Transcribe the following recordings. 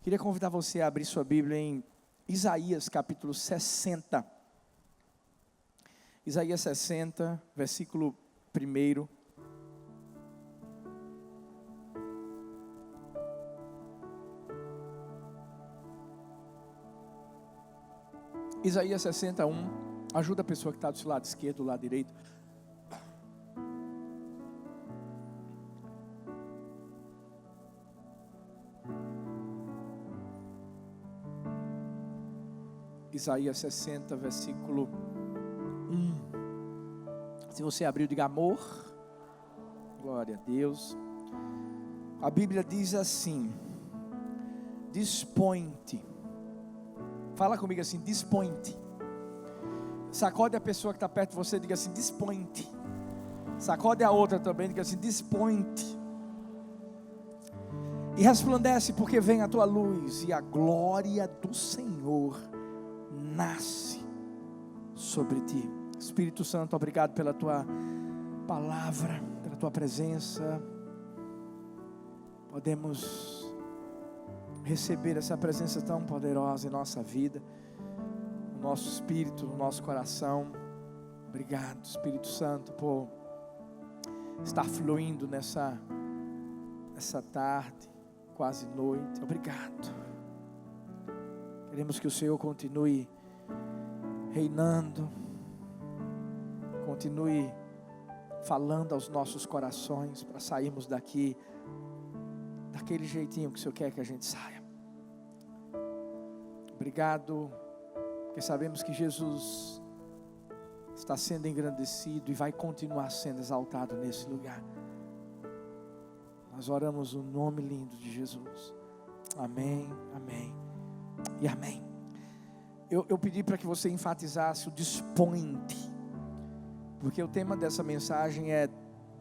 Queria convidar você a abrir sua Bíblia em Isaías capítulo 60. Isaías 60, versículo 1. Isaías 61. Ajuda a pessoa que está do seu lado esquerdo, do lado direito. Isaías 60, versículo 1. Se você abriu, diga amor. Glória a Deus. A Bíblia diz assim: dispõe-te. Fala comigo assim: dispõe-te. Sacode a pessoa que está perto de você e diga assim: dispõe-te. Sacode a outra também e diga assim: dispõe-te. E resplandece, porque vem a tua luz, e a glória do Senhor nasce sobre ti. Espírito Santo, obrigado pela tua palavra, pela tua presença. Podemos receber essa presença tão poderosa em nossa vida, no nosso espírito, no nosso coração. Obrigado, Espírito Santo, por estar fluindo nessa tarde, quase noite. Obrigado. Queremos que o Senhor continue reinando, continue falando aos nossos corações, para sairmos daqui daquele jeitinho que o Senhor quer que a gente saia. Obrigado, porque sabemos que Jesus está sendo engrandecido e vai continuar sendo exaltado nesse lugar. Nós oramos o nome lindo de Jesus. Amém, amém e amém. Eu pedi para que você enfatizasse o dispõe-te, porque o tema dessa mensagem é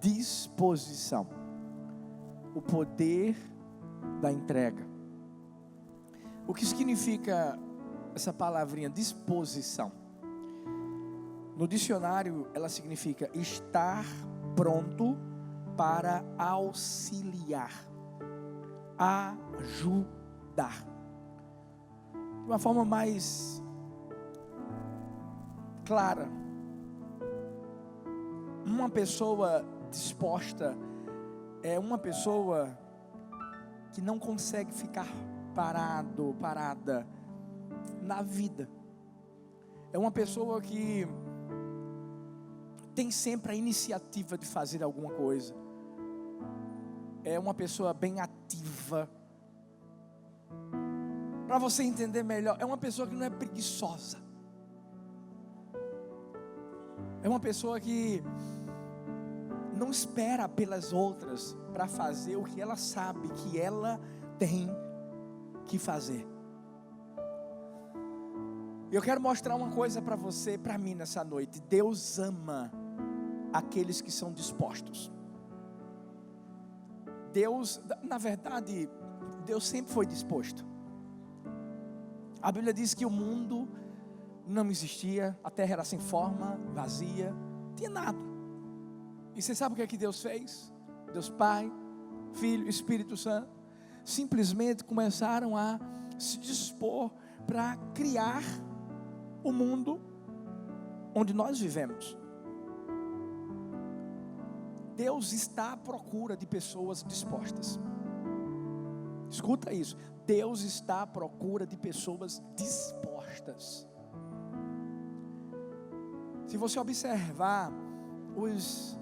disposição, o poder da entrega. O que significa essa palavrinha disposição? No dicionário ela significa estar pronto para auxiliar, ajudar. De uma forma mais clara, uma pessoa disposta é uma pessoa que não consegue ficar parada na vida. É uma pessoa que tem sempre a iniciativa de fazer alguma coisa. É uma pessoa bem ativa. Para você entender melhor, é uma pessoa que não é preguiçosa. É uma pessoa que não espera pelas outras para fazer o que ela sabe que ela tem que fazer. Eu quero mostrar uma coisa para você, para mim nessa noite. Deus ama aqueles que são dispostos. Deus, na verdade, Deus sempre foi disposto. A Bíblia diz que o mundo não existia, a terra era sem forma, vazia, não tinha nada. E você sabe o que é que Deus fez? Deus Pai, Filho, Espírito Santo, simplesmente começaram a se dispor para criar o mundo onde nós vivemos. Deus está à procura de pessoas dispostas. Escuta isso. Deus está à procura de pessoas dispostas. Se você observar os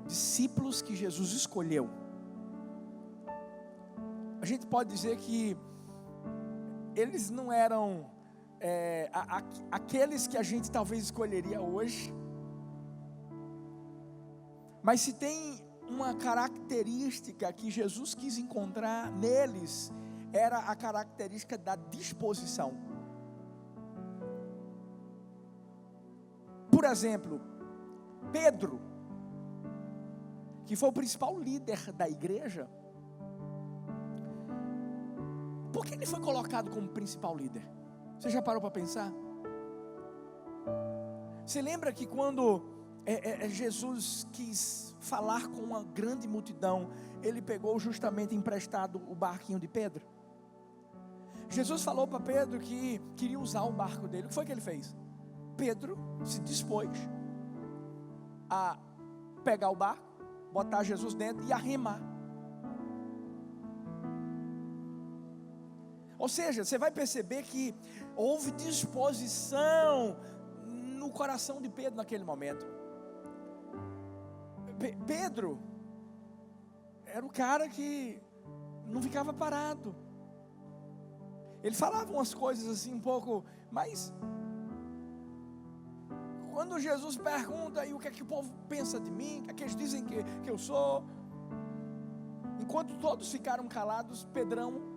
discípulos que Jesus escolheu, a gente pode dizer que eles não eram aqueles que a gente talvez escolheria hoje. Mas se tem uma característica que Jesus quis encontrar neles, era a característica da disposição. Por exemplo, Pedro, que foi o principal líder da igreja, por que ele foi colocado como principal líder? Você já parou para pensar? Você lembra que quando Jesus quis falar com uma grande multidão, ele pegou justamente emprestado o barquinho de Pedro? Jesus falou para Pedro que queria usar o barco dele. O que foi que ele fez? Pedro se dispôs a pegar o barco, botar Jesus dentro e a remar. Ou seja, você vai perceber que houve disposição no coração de Pedro naquele momento. Pedro era o cara que não ficava parado. Ele falava umas coisas assim um pouco, mas quando Jesus pergunta, e o que é que o povo pensa de mim, o que é que eles dizem que eu sou? Enquanto todos ficaram calados, Pedrão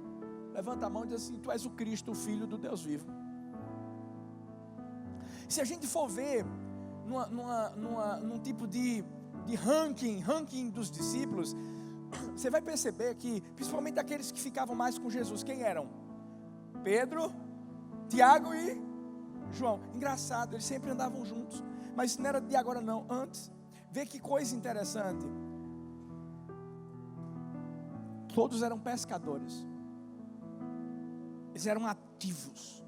levanta a mão e diz assim: tu és o Cristo, o Filho do Deus vivo. Se a gente for ver num tipo de ranking dos discípulos, você vai perceber que, principalmente aqueles que ficavam mais com Jesus, quem eram? Pedro, Tiago e João. Engraçado, eles sempre andavam juntos, mas isso não era de agora não, antes. Vê que coisa interessante. Todos eram pescadores. Eles eram ativos.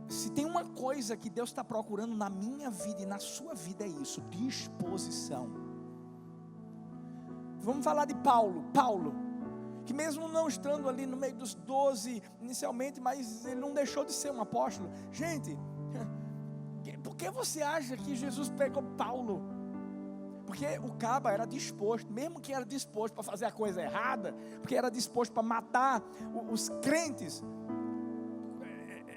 Se tem uma coisa que Deus está procurando na minha vida e na sua vida, é isso: disposição. Vamos falar de Paulo, que mesmo não estando ali no meio dos 12 inicialmente, mas ele não deixou de ser um apóstolo. Gente, por que você acha que Jesus pegou Paulo? Porque o caba era disposto, mesmo que era disposto para fazer a coisa errada, porque era disposto para matar os crentes.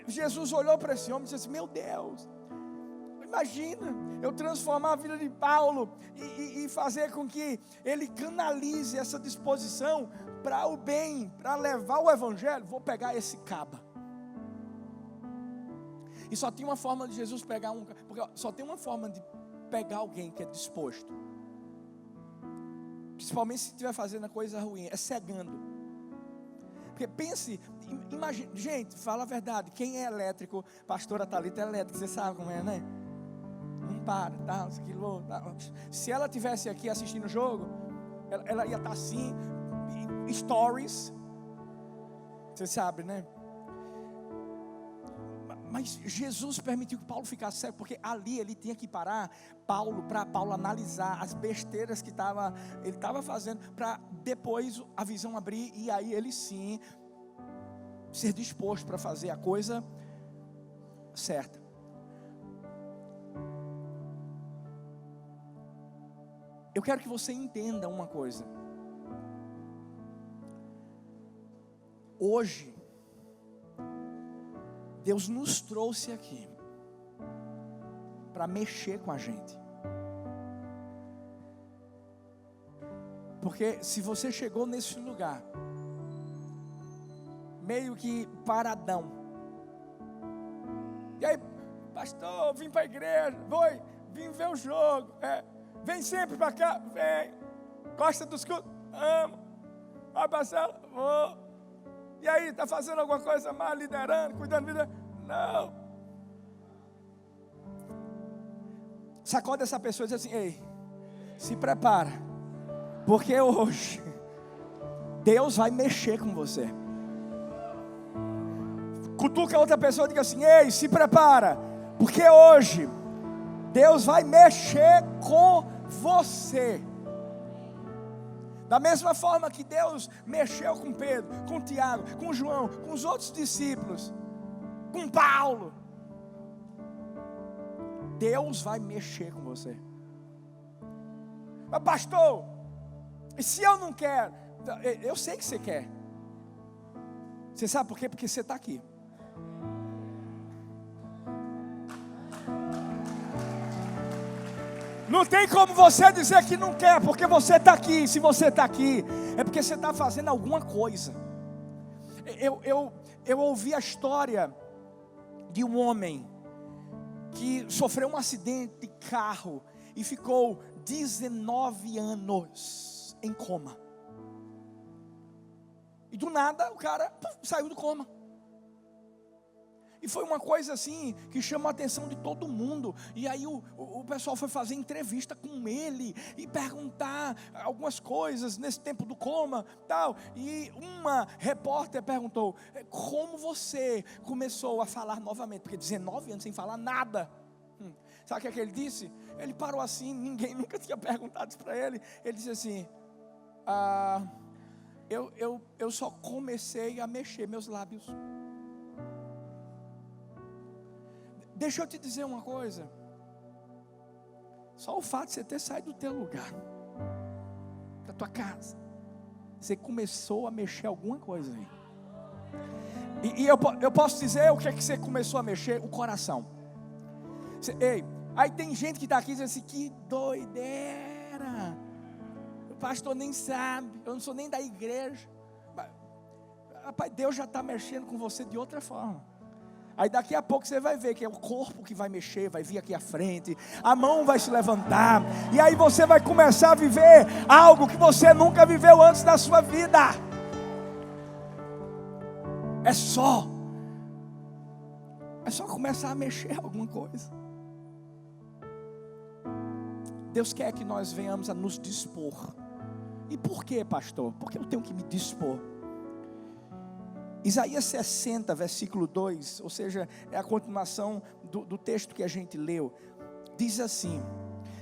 Jesus olhou para esse homem e disse assim: meu Deus, imagina eu transformar a vida de Paulo e fazer com que ele canalize essa disposição para o bem, para levar o evangelho. Vou pegar esse caba. E só tinha uma forma de Jesus pegar porque só tem uma forma de pegar alguém que é disposto, principalmente se estiver fazendo a coisa ruim, é cegando. Porque pense, imagine, gente, fala a verdade, quem é elétrico, pastora Thalita é elétrica, você sabe como é, né? Não para, tá, se ela tivesse aqui assistindo o jogo, ela ia estar assim, stories, você sabe, né? Mas Jesus permitiu que Paulo ficasse cego, porque ali ele tinha que parar para Paulo analisar as besteiras que ele estava fazendo, para depois a visão abrir, e aí ele sim ser disposto para fazer a coisa certa. Eu quero que você entenda uma coisa. Hoje Deus nos trouxe aqui para mexer com a gente. Porque se você chegou nesse lugar meio que paradão, e aí, pastor, vim para a igreja, vim ver o jogo, vem sempre para cá, vem, gosta dos cultos, amo, vai passar, vou. E aí, está fazendo alguma coisa mal, liderando, cuidando da vida? Não. Sacode essa pessoa e diz assim: ei, se prepara, porque hoje Deus vai mexer com você. Cutuca a outra pessoa e diga assim: ei, se prepara, porque hoje Deus vai mexer com você. Da mesma forma que Deus mexeu com Pedro, com Tiago, com João, com os outros discípulos, com Paulo, Deus vai mexer com você. Mas pastor, e se eu não quero? Eu sei que você quer. Você sabe por quê? Porque você está aqui. Não tem como você dizer que não quer, porque você está aqui. Se você está aqui, é porque você está fazendo alguma coisa. Eu ouvi a história de um homem que sofreu um acidente de carro e ficou 19 anos em coma. E do nada o cara saiu do coma. E foi uma coisa assim, que chamou a atenção de todo mundo. E aí o pessoal foi fazer entrevista com ele, e perguntar algumas coisas, nesse tempo do coma, tal. E uma repórter perguntou, como você começou a falar novamente? Porque 19 anos sem falar nada. Sabe o que é que ele disse? Ele parou assim, ninguém nunca tinha perguntado isso para ele. Ele disse assim, eu só comecei a mexer meus lábios. Deixa eu te dizer uma coisa. Só o fato de você ter saído do teu lugar, da tua casa, você começou a mexer alguma coisa aí. E eu posso dizer o que é que você começou a mexer? O coração. Aí tem gente que está aqui dizendo assim, que doideira, o pastor nem sabe, eu não sou nem da igreja. Rapaz, Deus já está mexendo com você de outra forma. Aí daqui a pouco você vai ver que é o corpo que vai mexer, vai vir aqui à frente, a mão vai se levantar, e aí você vai começar a viver algo que você nunca viveu antes da sua vida. É só começar a mexer alguma coisa. Deus quer que nós venhamos a nos dispor. E por quê, pastor? Porque eu tenho que me dispor. Isaías 60, versículo 2, ou seja, é a continuação do texto que a gente leu. Diz assim,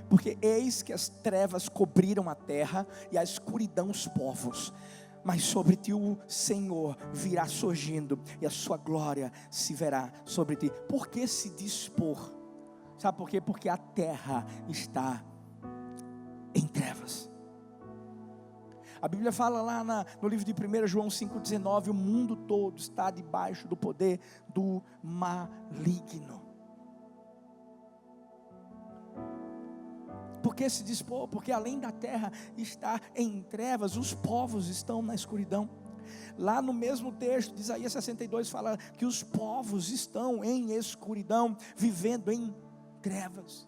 porque eis que as trevas cobriram a terra e a escuridão os povos, mas sobre ti o Senhor virá surgindo e a sua glória se verá sobre ti. Por que se dispor? Sabe por quê? Porque a terra está em trevas. A Bíblia fala lá no livro de 1 João 5,19, o mundo todo está debaixo do poder do maligno. Por que se dispor? Porque além da terra estar em trevas, os povos estão na escuridão. Lá no mesmo texto de Isaías 62 fala que os povos estão em escuridão, vivendo em trevas.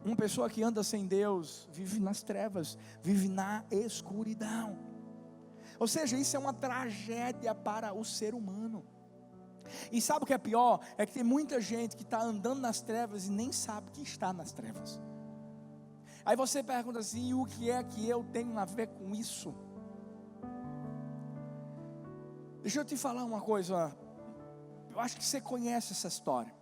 Uma pessoa que anda sem Deus vive nas trevas, vive na escuridão. Ou seja, isso é uma tragédia para o ser humano. E sabe o que é pior? É que tem muita gente que está andando nas trevas e nem sabe que está nas trevas. Aí você pergunta assim, e o que é que eu tenho a ver com isso? Deixa eu te falar uma coisa. Eu acho que você conhece essa história.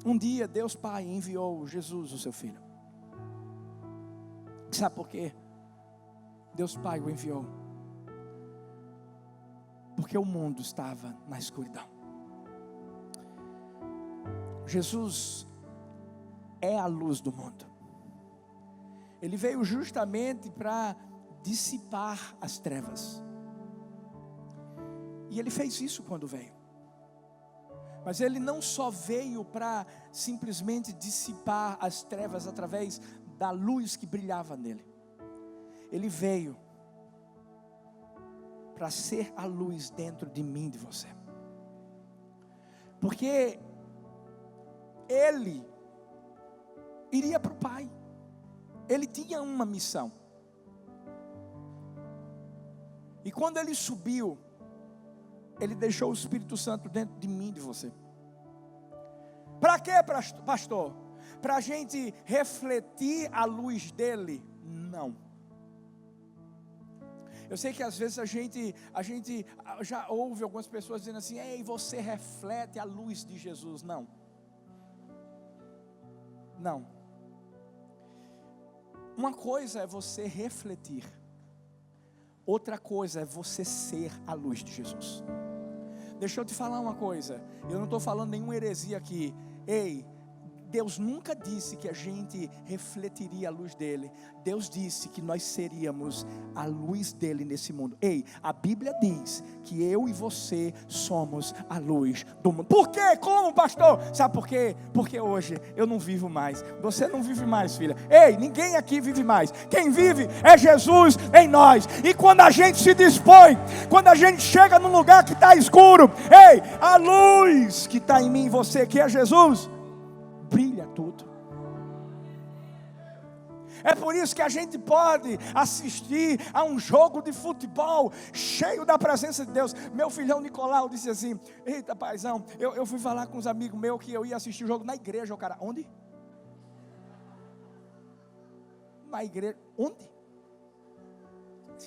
Um dia Deus Pai enviou Jesus, o seu filho. Sabe por quê? Deus Pai o enviou porque o mundo estava na escuridão. Jesus é a luz do mundo. Ele veio justamente para dissipar as trevas. E ele fez isso quando veio. Mas ele não só veio para simplesmente dissipar as trevas através da luz que brilhava nele. Ele veio para ser a luz dentro de mim e de você. Porque ele iria para o Pai. Ele tinha uma missão. E quando ele subiu, ele deixou o Espírito Santo dentro de mim e de você. Para quê, pastor? Para a gente refletir a luz dele? Não. Eu sei que às vezes a gente já ouve algumas pessoas dizendo assim, ei, você reflete a luz de Jesus. Não. Não. Uma coisa é você refletir. Outra coisa é você ser a luz de Jesus. Deixa eu te falar uma coisa. Eu não estou falando nenhuma heresia aqui. Ei, Deus nunca disse que a gente refletiria a luz dele. Deus disse que nós seríamos a luz dele nesse mundo. Ei, a Bíblia diz que eu e você somos a luz do mundo. Por quê? Como, pastor? Sabe por quê? Porque hoje eu não vivo mais. Você não vive mais, filha. Ei, ninguém aqui vive mais. Quem vive é Jesus em nós. E quando a gente se dispõe, quando a gente chega num lugar que está escuro, ei, a luz que está em mim e você, que é Jesus, brilha tudo. É por isso que a gente pode assistir a um jogo de futebol cheio da presença de Deus. Meu filhão Nicolau disse assim: eita paizão, eu fui falar com uns amigos meus que eu ia assistir o jogo na igreja. O cara, onde? Na igreja, onde?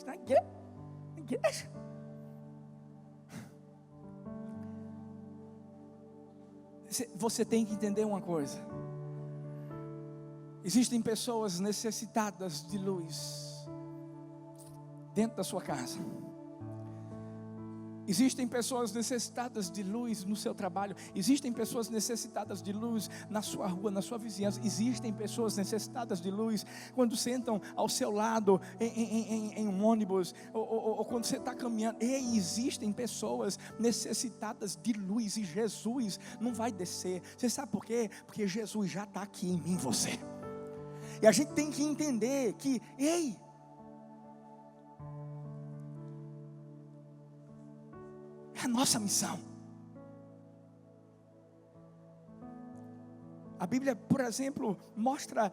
Na igreja? Na igreja? Você tem que entender uma coisa. Existem pessoas necessitadas de luz dentro da sua casa. Existem pessoas necessitadas de luz no seu trabalho. Existem pessoas necessitadas de luz na sua rua, na sua vizinhança. Existem pessoas necessitadas de luz quando sentam ao seu lado em um ônibus ou quando você está caminhando. Existem pessoas necessitadas de luz e Jesus não vai descer. Você sabe por quê? Porque Jesus já está aqui em mim, em você. E a gente tem que entender que, é a nossa missão. A Bíblia, por exemplo, mostra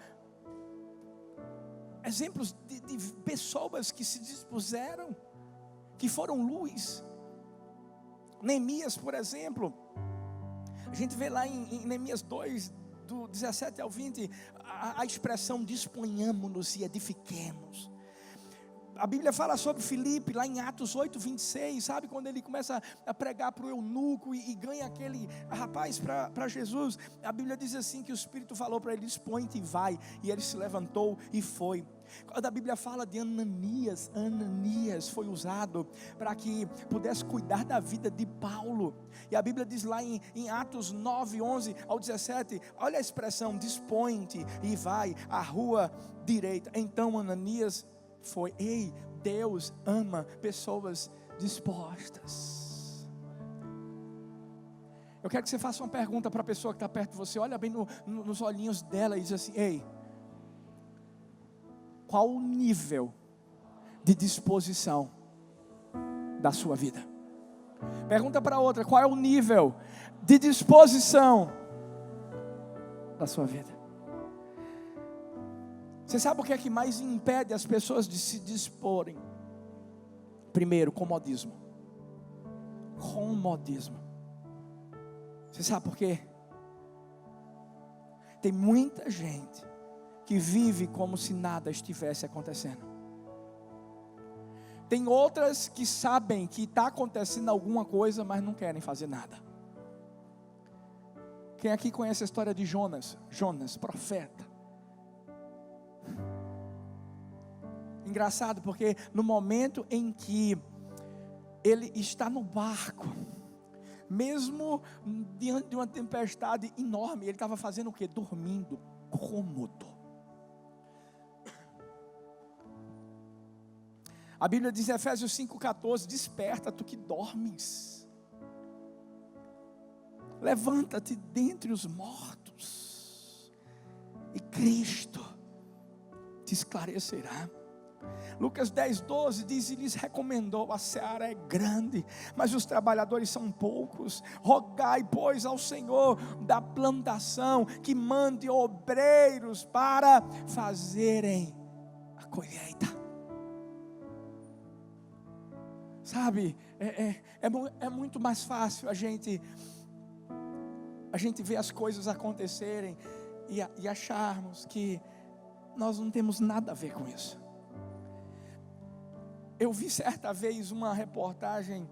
exemplos de pessoas que se dispuseram, que foram luz. Neemias, por exemplo, a gente vê lá em Neemias 2, do 17 ao 20, a expressão disponhamos-nos e edifiquemos. A Bíblia fala sobre Filipe, lá em Atos 8, 26, sabe? Quando ele começa a pregar para o eunuco e ganha aquele rapaz para Jesus. A Bíblia diz assim que o Espírito falou para ele: dispõe-te e vai. E ele se levantou e foi. Quando a Bíblia fala de Ananias foi usado para que pudesse cuidar da vida de Paulo. E a Bíblia diz lá em Atos 9, 11 ao 17, olha a expressão: dispõe-te e vai à rua direita. Então Ananias foi. Deus ama pessoas dispostas. Eu quero que você faça uma pergunta para a pessoa que está perto de você. Olha bem nos olhinhos dela e diz assim: qual o nível de disposição da sua vida? Pergunta para outra: qual é o nível de disposição da sua vida? Você sabe o que é que mais impede as pessoas de se disporem? Primeiro, comodismo. Comodismo. Você sabe por quê? Tem muita gente que vive como se nada estivesse acontecendo. Tem outras que sabem que está acontecendo alguma coisa, mas não querem fazer nada. Quem aqui conhece a história de Jonas? Jonas, profeta. Engraçado, porque no momento em que ele está no barco, mesmo diante de uma tempestade enorme, ele estava fazendo o quê? Dormindo, cômodo. A Bíblia diz em Efésios 5,14: desperta tu que dormes, levanta-te dentre os mortos, e Cristo te esclarecerá. Lucas 10, 12 diz: e lhes recomendou: a seara é grande, mas os trabalhadores são poucos. Rogai, pois, ao Senhor da plantação que mande obreiros para fazerem a colheita. Sabe, é muito mais fácil a gente ver as coisas acontecerem e acharmos que nós não temos nada a ver com isso. Eu vi certa vez uma reportagem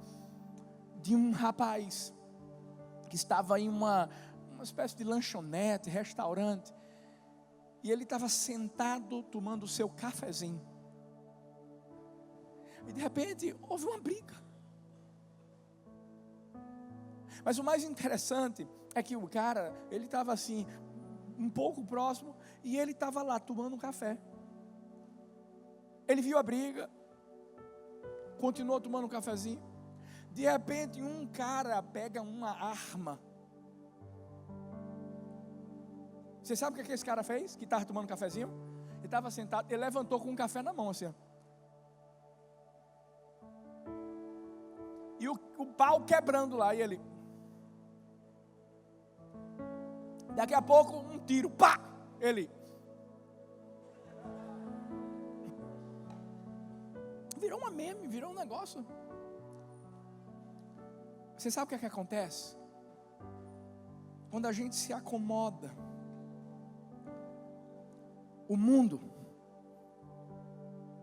de um rapaz que estava em uma espécie de lanchonete, restaurante, e ele estava sentado tomando o seu cafezinho, e de repente houve uma briga. Mas o mais interessante é que o cara, ele estava assim, um pouco próximo, e ele estava lá tomando um café. Ele viu a briga, continuou tomando um cafezinho. De repente um cara pega uma arma. Você sabe o que esse cara fez? Que estava tomando um cafezinho? Ele estava sentado, ele levantou com um café na mão assim. E o pau quebrando lá, e ele. Daqui a pouco um tiro, pá! Ele. uma meme, virou um negócio. Você sabe o que é que acontece? Quando a gente se acomoda, o mundo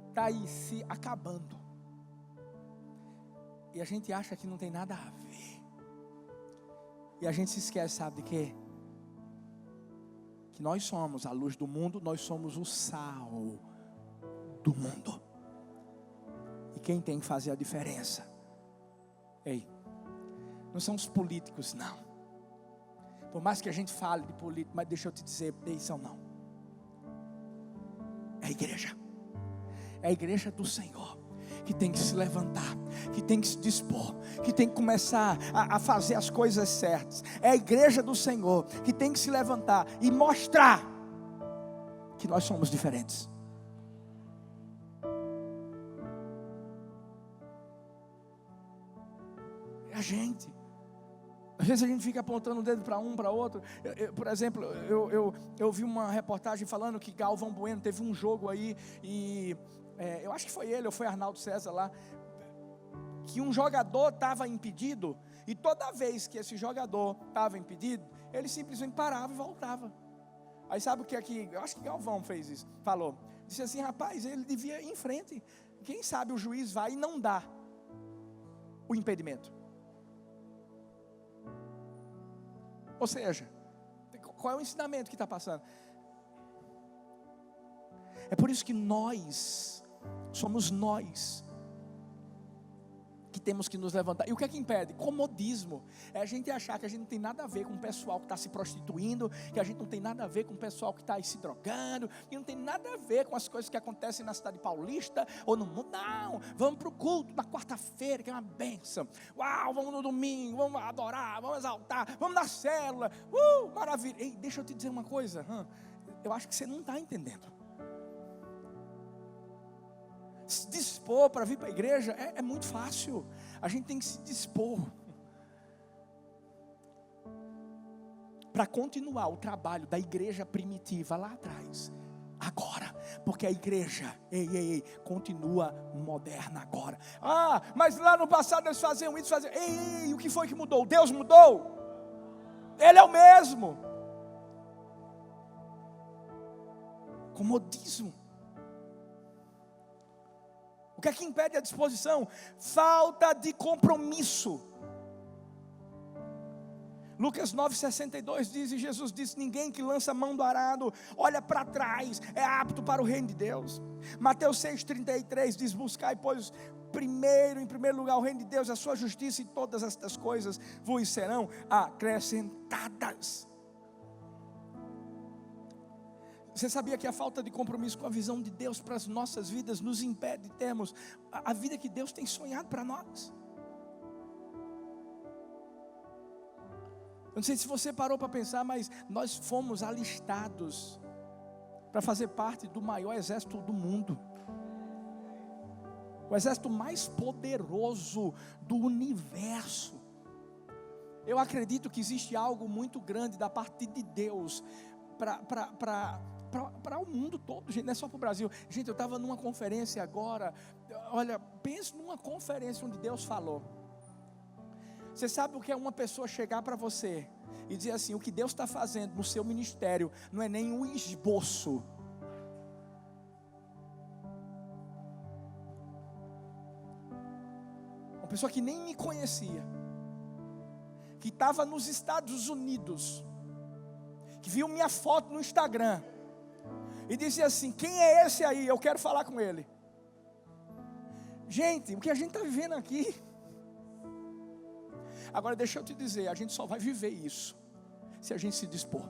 está aí se acabando. E a gente acha que não tem nada a ver. E a gente se esquece, sabe de quê? Que nós somos a luz do mundo, nós somos o sal do mundo. E quem tem que fazer a diferença? Ei, não são os políticos, não. Por mais que a gente fale de político, mas deixa eu te dizer, eles não. É a igreja. É a igreja do Senhor que tem que se levantar, que tem que se dispor, que tem que começar a fazer as coisas certas. É a igreja do Senhor que tem que se levantar e mostrar que nós somos diferentes. É a gente. Às vezes a gente fica apontando o dedo para um, para outro. Por exemplo, eu vi uma reportagem falando que Galvão Bueno teve um jogo aí e eu acho que foi ele ou foi Arnaldo César lá, que um jogador estava impedido e toda vez que esse jogador estava impedido, ele simplesmente parava e voltava. Aí sabe o que é que, eu acho que Galvão fez isso, falou, disse assim, rapaz, ele devia ir em frente, quem sabe o juiz vai e não dá o impedimento. Ou seja, qual é o ensinamento que está passando? É por isso que somos nós que temos que nos levantar. E o que é que impede? Comodismo. É a gente achar que a gente não tem nada a ver com o pessoal que está se prostituindo, que a gente não tem nada a ver com o pessoal que está aí se drogando, que não tem nada a ver com as coisas que acontecem na cidade paulista ou no mundo. Não, vamos para o culto na quarta-feira, que é uma bênção. Uau, vamos no domingo, vamos adorar, vamos exaltar, vamos na célula. Maravilha. Ei, deixa eu te dizer uma coisa. Eu acho que você não está entendendo. Se dispor para vir para a igreja é muito fácil. A gente tem que se dispor para continuar o trabalho da igreja primitiva lá atrás, agora, porque a igreja continua moderna agora. Mas lá no passado eles faziam isso, o que foi que mudou? Deus mudou? Ele é o mesmo. Comodismo. O que é que impede a disposição? Falta de compromisso. Lucas 9,62 diz, e Jesus disse, ninguém que lança a mão do arado, olha para trás, é apto para o reino de Deus. Mateus 6,33 diz, buscai, pois, em primeiro lugar, o reino de Deus, a sua justiça, e todas estas coisas vos serão acrescentadas. Você sabia que a falta de compromisso com a visão de Deus para as nossas vidas nos impede de termos a vida que Deus tem sonhado para nós? Eu não sei se você parou para pensar, mas nós fomos alistados para fazer parte do maior exército do mundo. O exército mais poderoso do universo. Eu acredito que existe algo muito grande da parte de Deus para o mundo todo, gente, não é só para o Brasil. Gente, eu estava numa conferência agora. Olha, pense numa conferência onde Deus falou. Você sabe o que é uma pessoa chegar para você e dizer assim, o que Deus está fazendo no seu ministério não é nem um esboço. Uma pessoa que nem me conhecia, que estava nos Estados Unidos, que viu minha foto no Instagram e disse assim, quem é esse aí? Eu quero falar com ele. Gente, o que a gente está vivendo aqui. Agora deixa eu te dizer, a gente só vai viver isso se a gente se dispor,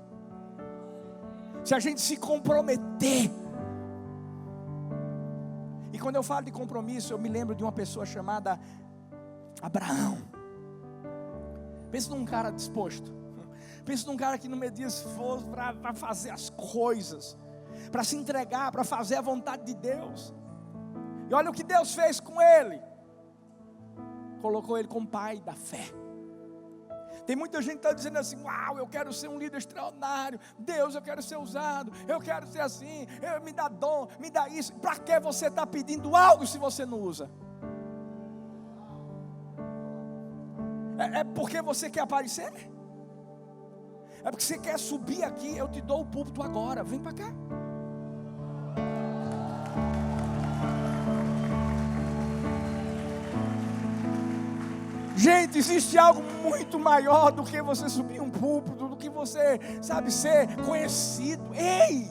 se a gente se comprometer. E quando eu falo de compromisso, eu me lembro de uma pessoa chamada Abraão. Pensa num cara disposto. Pensa num cara que não media esforço para fazer as coisas, para se entregar, para fazer a vontade de Deus. E olha o que Deus fez com ele. Colocou ele como pai da fé. Tem muita gente que está dizendo assim: uau, eu quero ser um líder extraordinário. Deus, eu quero ser usado. Eu quero ser assim. Me dá dom, me dá isso. Para que você está pedindo algo se você não usa? É porque você quer aparecer? É porque você quer subir aqui? Eu te dou o púlpito agora. Vem para cá. Gente, existe algo muito maior do que você subir um púlpito, do que você, sabe, ser conhecido. Ei!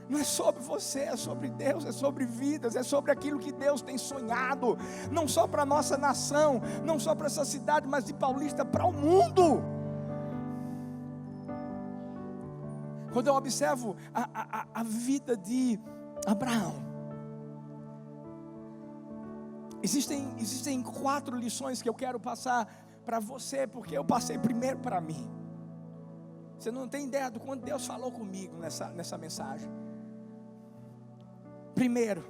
Não é sobre você, é sobre Deus, é sobre vidas, é sobre aquilo que Deus tem sonhado. Não só para a nossa nação, não só para essa cidade, mas de Paulista, para o mundo. Quando eu observo a vida de Abraão, Existem 4 lições que eu quero passar para você, porque eu passei primeiro para mim. Você não tem ideia do quanto Deus falou comigo nessa mensagem. Primeiro,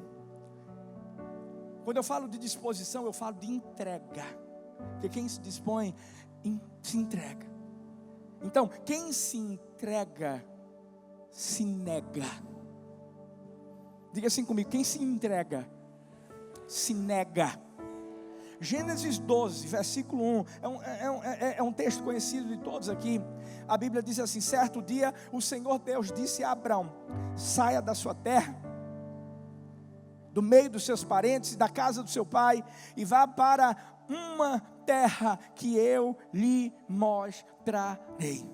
quando eu falo de disposição, eu falo de entrega. Porque quem se dispõe, se entrega. Então, quem se entrega, se nega. Diga assim comigo: quem se entrega, se nega. Gênesis 12, versículo 1, é um texto conhecido de todos aqui. A Bíblia diz assim: certo dia o Senhor Deus disse a Abraão: saia da sua terra, do meio dos seus parentes, da casa do seu pai, e vá para uma terra que eu lhe mostrarei.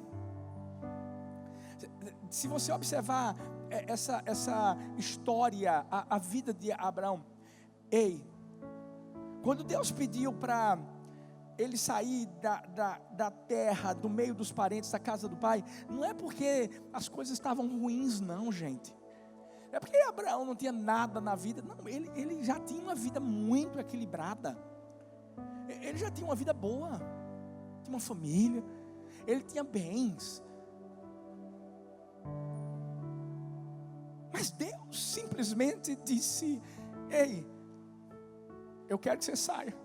Se você observar essa história, a vida de Abraão, quando Deus pediu para ele sair da terra, do meio dos parentes, da casa do pai, não é porque as coisas estavam ruins, não, gente. É porque Abraão não tinha nada na vida. Não, ele já tinha uma vida muito equilibrada. Ele já tinha uma vida boa. Tinha uma família. Ele tinha bens. Mas Deus simplesmente disse: ei, eu quero que você saia.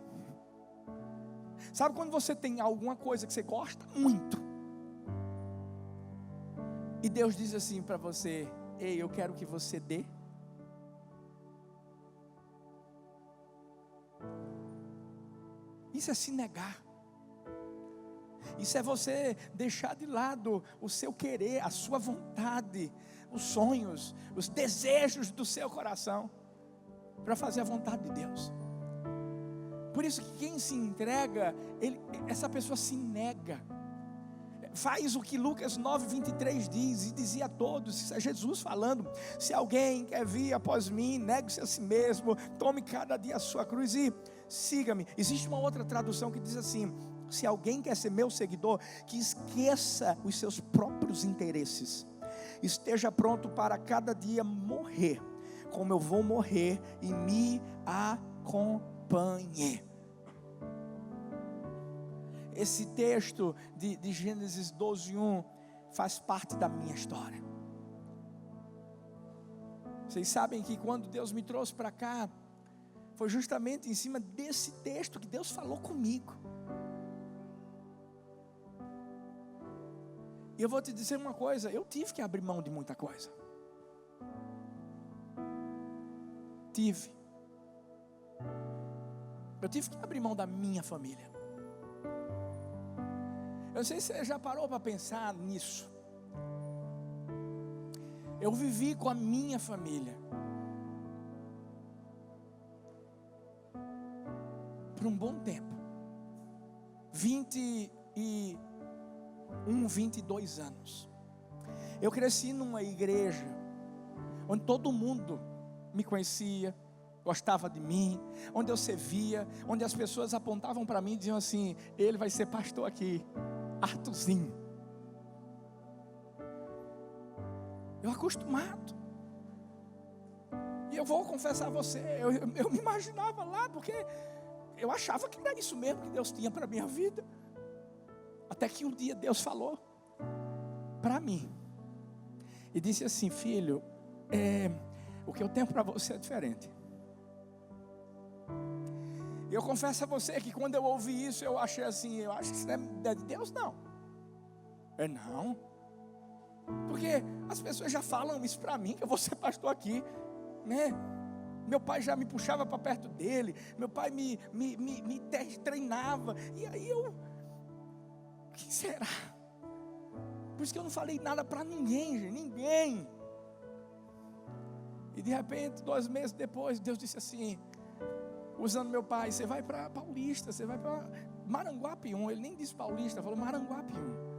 Sabe quando você tem alguma coisa que você gosta muito, e Deus diz assim para você: ei, eu quero que você dê. Isso é se negar. Isso é você deixar de lado o seu querer, a sua vontade, os sonhos, os desejos do seu coração, para fazer a vontade de Deus. Por isso que quem se entrega, essa pessoa se nega. Faz o que Lucas 9:23 diz, e dizia a todos, isso é Jesus falando: se alguém quer vir após mim, negue-se a si mesmo, tome cada dia a sua cruz e siga-me. Existe uma outra tradução que diz assim: se alguém quer ser meu seguidor, que esqueça os seus próprios interesses, esteja pronto para cada dia morrer, como eu vou morrer, e me acompanhe. Esse texto de Gênesis 12:1 faz parte da minha história. Vocês sabem que quando Deus me trouxe para cá, foi justamente em cima desse texto que Deus falou comigo. E eu vou te dizer uma coisa: eu tive que abrir mão de muita coisa. Eu tive que abrir mão da minha família. Eu não sei se você já parou para pensar nisso. Eu vivi com a minha família por um bom tempo, 22 anos. Eu cresci numa igreja onde todo mundo me conhecia, gostava de mim, onde eu servia, onde as pessoas apontavam para mim e diziam assim: ele vai ser pastor aqui, Arthurzinho. Eu acostumado. E eu vou confessar a você, eu me imaginava lá, porque eu achava que era isso mesmo que Deus tinha para a minha vida. Até que um dia Deus falou para mim e disse assim: filho, o que eu tenho para você é diferente. Eu confesso a você que quando eu ouvi isso, eu achei assim, eu acho que isso não é de Deus, não. Não. Porque as pessoas já falam isso para mim, que eu vou ser pastor aqui, né? Meu pai já me puxava para perto dele, meu pai me treinava, e aí eu, o que será? Por isso que eu não falei nada para ninguém, gente, ninguém. E de repente, 2 meses depois, Deus disse assim, usando meu pai, você vai para Paulista, você vai para Maranguapium. Ele nem disse Paulista, falou Maranguapium.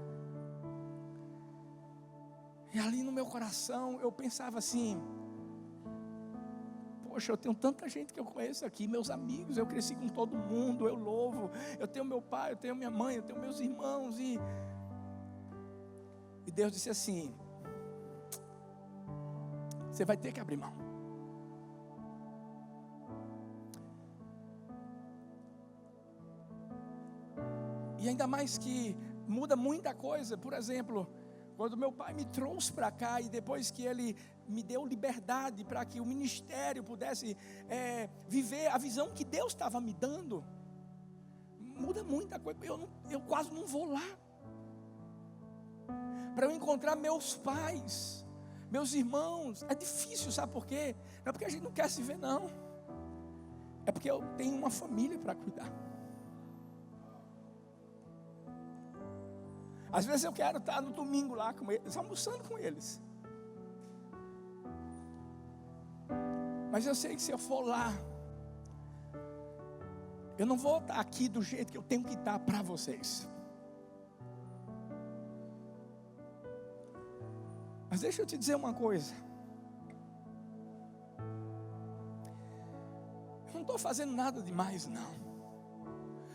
E ali no meu coração eu pensava assim, poxa, eu tenho tanta gente que eu conheço aqui, meus amigos, eu cresci com todo mundo, eu louvo, eu tenho meu pai, eu tenho minha mãe, eu tenho meus irmãos, e Deus disse assim, você vai ter que abrir mão. E ainda mais que muda muita coisa. Por exemplo, quando meu pai me trouxe para cá e depois que ele me deu liberdade para que o ministério pudesse viver a visão que Deus estava me dando, muda muita coisa. Eu quase não vou lá para eu encontrar meus pais, meus irmãos. É difícil, sabe por quê? Não é porque a gente não quer se ver, não. É porque eu tenho uma família para cuidar. Às vezes eu quero estar no domingo lá com eles, almoçando com eles. Mas eu sei que se eu for lá, eu não vou estar aqui do jeito que eu tenho que estar para vocês. Mas deixa eu te dizer uma coisa. Eu não estou fazendo nada demais, não.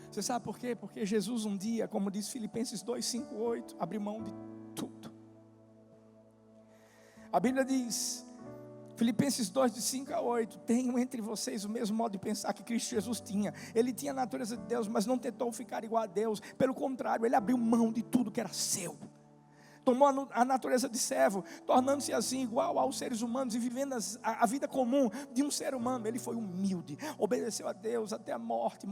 Você sabe por quê? Porque Jesus um dia, como diz Filipenses 2, 5, 8, abriu mão de tudo. A Bíblia diz, Filipenses 2, de 5 a 8, tenham entre vocês o mesmo modo de pensar que Cristo Jesus tinha. Ele tinha a natureza de Deus, mas não tentou ficar igual a Deus. Pelo contrário, ele abriu mão de tudo que era seu. Tomou a natureza de servo, tornando-se assim igual aos seres humanos e vivendo a vida comum de um ser humano. Ele foi humilde, obedeceu a Deus até a morte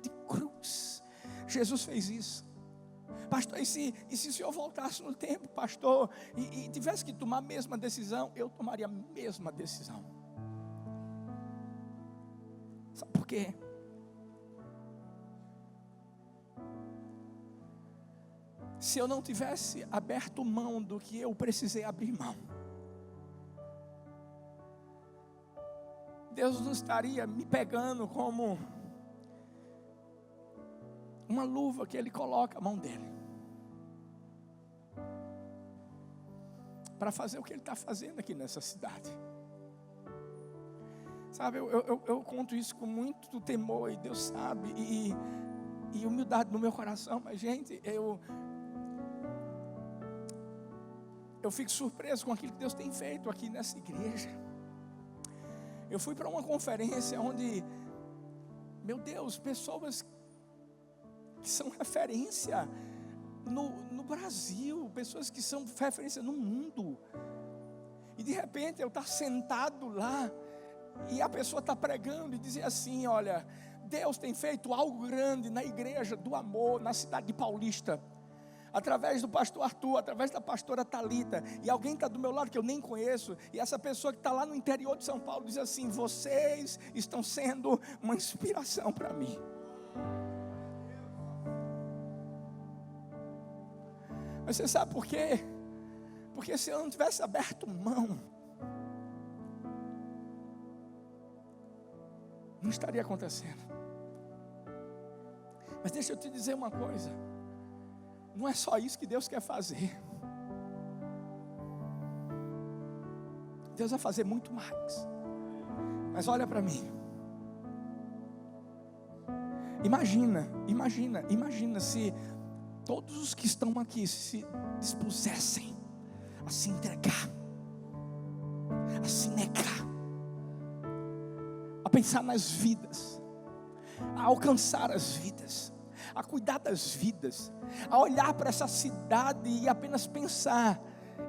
de cruz. Jesus fez isso. Pastor, e se o senhor voltasse no tempo, pastor, e tivesse que tomar a mesma decisão, eu tomaria a mesma decisão. Sabe por quê? Se eu não tivesse aberto mão do que eu precisei abrir mão, Deus não estaria me pegando como uma luva que Ele coloca a mão dele para fazer o que Ele está fazendo aqui nessa cidade. Sabe, eu conto isso com muito temor, e Deus sabe, e humildade no meu coração. Mas gente, eu fico surpreso com aquilo que Deus tem feito aqui nessa igreja. Eu fui para uma conferência onde, meu Deus, pessoas que são referência no Brasil, pessoas que são referência no mundo, e de repente eu estar sentado lá, e a pessoa está pregando e dizer assim, olha, Deus tem feito algo grande na igreja do amor, na cidade de Paulista, através do pastor Arthur, através da pastora Thalita, e alguém está do meu lado que eu nem conheço, e essa pessoa que está lá no interior de São Paulo diz assim, vocês estão sendo uma inspiração para mim. Mas você sabe por quê? Porque se eu não tivesse aberto mão, não estaria acontecendo. Mas deixa eu te dizer uma coisa, não é só isso que Deus quer fazer. Deus vai fazer muito mais. Mas olha para mim. Imagina se todos os que estão aqui se dispusessem a se entregar, a se negar, a pensar nas vidas, a alcançar as vidas, a cuidar das vidas, a olhar para essa cidade e apenas pensar,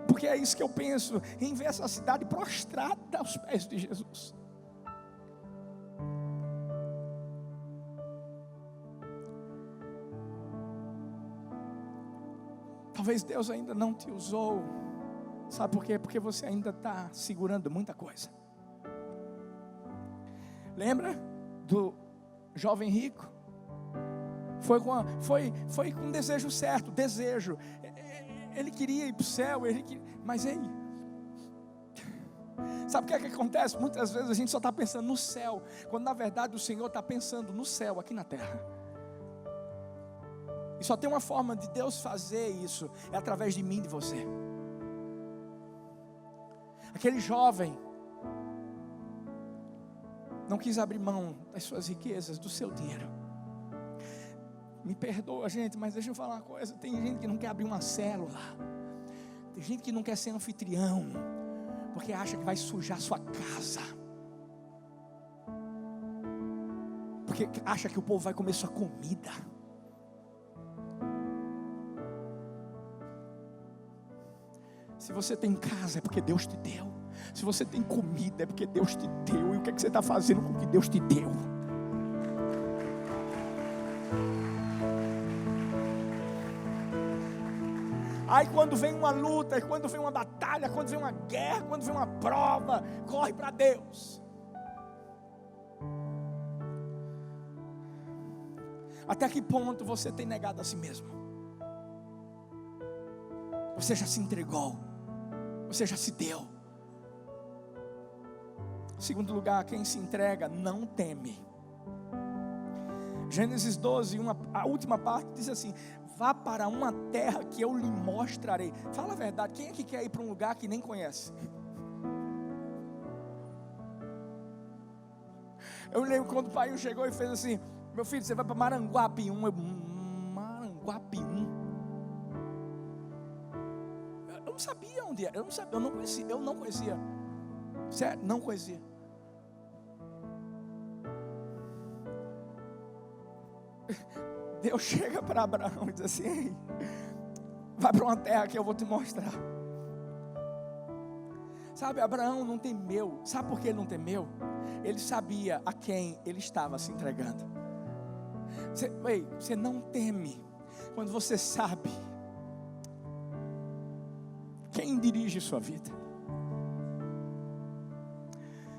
porque é isso que eu penso, em ver essa cidade prostrada aos pés de Jesus. Talvez Deus ainda não te usou. Sabe por quê? Porque você ainda está segurando muita coisa. Lembra do jovem rico? Foi com um desejo certo, desejo. Ele queria ir para o céu, mas ei, sabe o que é que acontece? Muitas vezes a gente só está pensando no céu, quando na verdade o Senhor está pensando no céu, aqui na terra. E só tem uma forma de Deus fazer isso, é através de mim e de você. Aquele jovem não quis abrir mão das suas riquezas, do seu dinheiro. Me perdoa, gente, mas deixa eu falar uma coisa. Tem gente que não quer abrir uma célula. Tem gente que não quer ser anfitrião, porque acha que vai sujar sua casa, porque acha que o povo vai comer sua comida. Se você tem casa é porque Deus te deu. Se você tem comida é porque Deus te deu. E o que é que você está fazendo com o que Deus te deu? Aí quando vem uma luta, quando vem uma batalha, quando vem uma guerra, quando vem uma prova, corre para Deus. Até que ponto você tem negado a si mesmo? Você já se entregou? Você já se deu? Em segundo lugar, quem se entrega não teme. Gênesis 12, a última parte diz assim: vá para uma terra que eu lhe mostrarei. Fala a verdade, quem é que quer ir para um lugar que nem conhece? Eu lembro quando o pai chegou e fez assim: meu filho, você vai para Maranguapium. Maranguapium. Eu não sabia onde era, eu não conhecia. Sério, não conhecia. Deus chega para Abraão e diz assim: ei, vai para uma terra que eu vou te mostrar. Sabe, Abraão não temeu. Sabe por que ele não temeu? Ele sabia a quem ele estava se entregando. Você não teme quando você sabe quem dirige sua vida.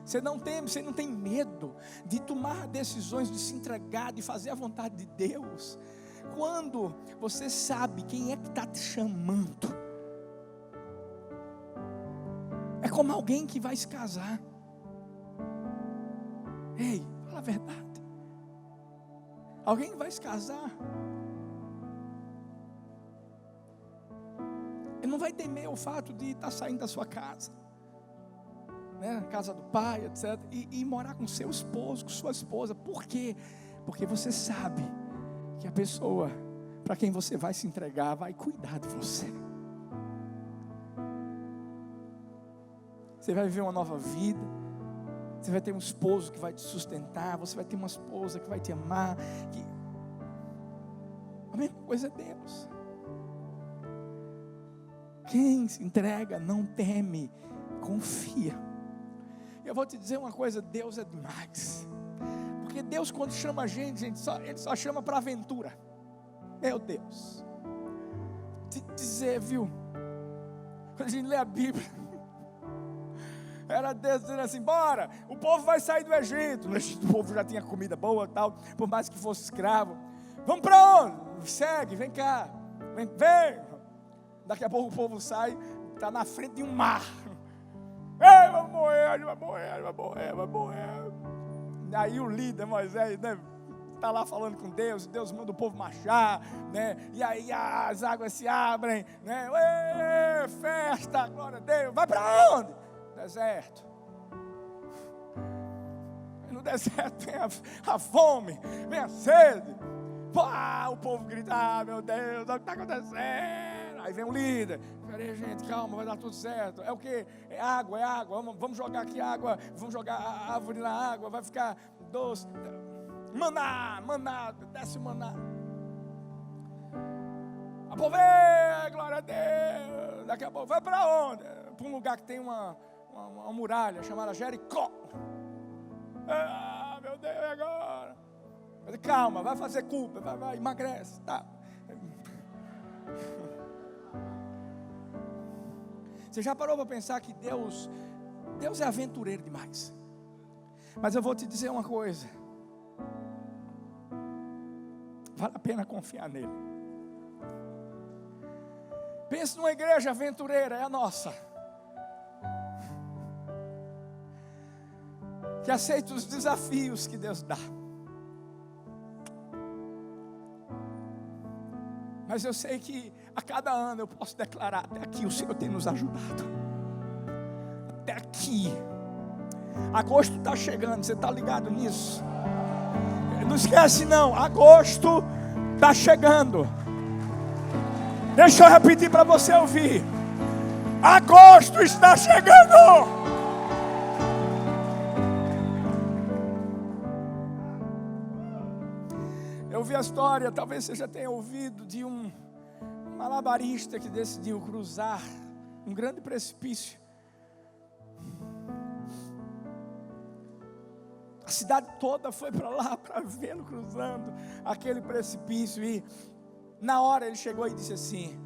Você não teme, você não tem medo de tomar decisões, de se entregar, de fazer a vontade de Deus, quando você sabe quem é que está te chamando. É como alguém que vai se casar. Ei, fala a verdade. Alguém vai se casar, ele não vai temer o fato de estar saindo da sua casa, né, casa do pai, etc., e morar com seu esposo, com sua esposa. Por quê? Porque você sabe que a pessoa para quem você vai se entregar vai cuidar de você. Você vai viver uma nova vida. Você vai ter um esposo que vai te sustentar. Você vai ter uma esposa que vai te amar. A mesma coisa é Deus. Quem se entrega não teme, confia. Eu vou te dizer uma coisa: Deus é demais. Porque Deus, quando chama a gente, Ele só chama para aventura. Meu Deus. Te dizer, viu? Quando a gente lê a Bíblia, era Deus dizendo assim: bora, o povo vai sair do Egito. O povo já tinha comida boa e tal, por mais que fosse escravo. Vamos para onde? Segue, vem cá. Vem. Daqui a pouco o povo sai, está na frente de um mar. Ei, vai morrer. Aí o líder Moisés, né, está lá falando com Deus, e Deus manda o povo marchar, né, e aí as águas se abrem, né, festa, glória a Deus. Vai para onde? Deserto. No deserto tem a fome, vem a sede. O povo grita: meu Deus, o que está acontecendo? Aí vem um líder: peraí, gente, calma, vai dar tudo certo. É o que? É água. Vamos jogar aqui água, vamos jogar a árvore na água, vai ficar doce. Maná, desce o maná. A povo, glória a Deus. Daqui a pouco, vai para onde? Para um lugar que tem uma muralha chamada Jericó. Meu Deus, e agora? Calma, vai fazer culpa, vai, emagrece, tá? Você já parou para pensar que Deus é aventureiro demais? Mas eu vou te dizer uma coisa. Vale a pena confiar nele. Pense numa igreja aventureira, é a nossa. Que aceita os desafios que Deus dá. Mas eu sei que a cada ano eu posso declarar: até aqui o Senhor tem nos ajudado. Até aqui. Agosto está chegando, você está ligado nisso? Não esquece não, agosto está chegando. Deixa eu repetir para você ouvir. Agosto está chegando. Eu vi a história, talvez você já tenha ouvido, de um malabarista que decidiu cruzar um grande precipício. A cidade toda foi para lá para vê-lo cruzando aquele precipício. E na hora ele chegou e disse assim: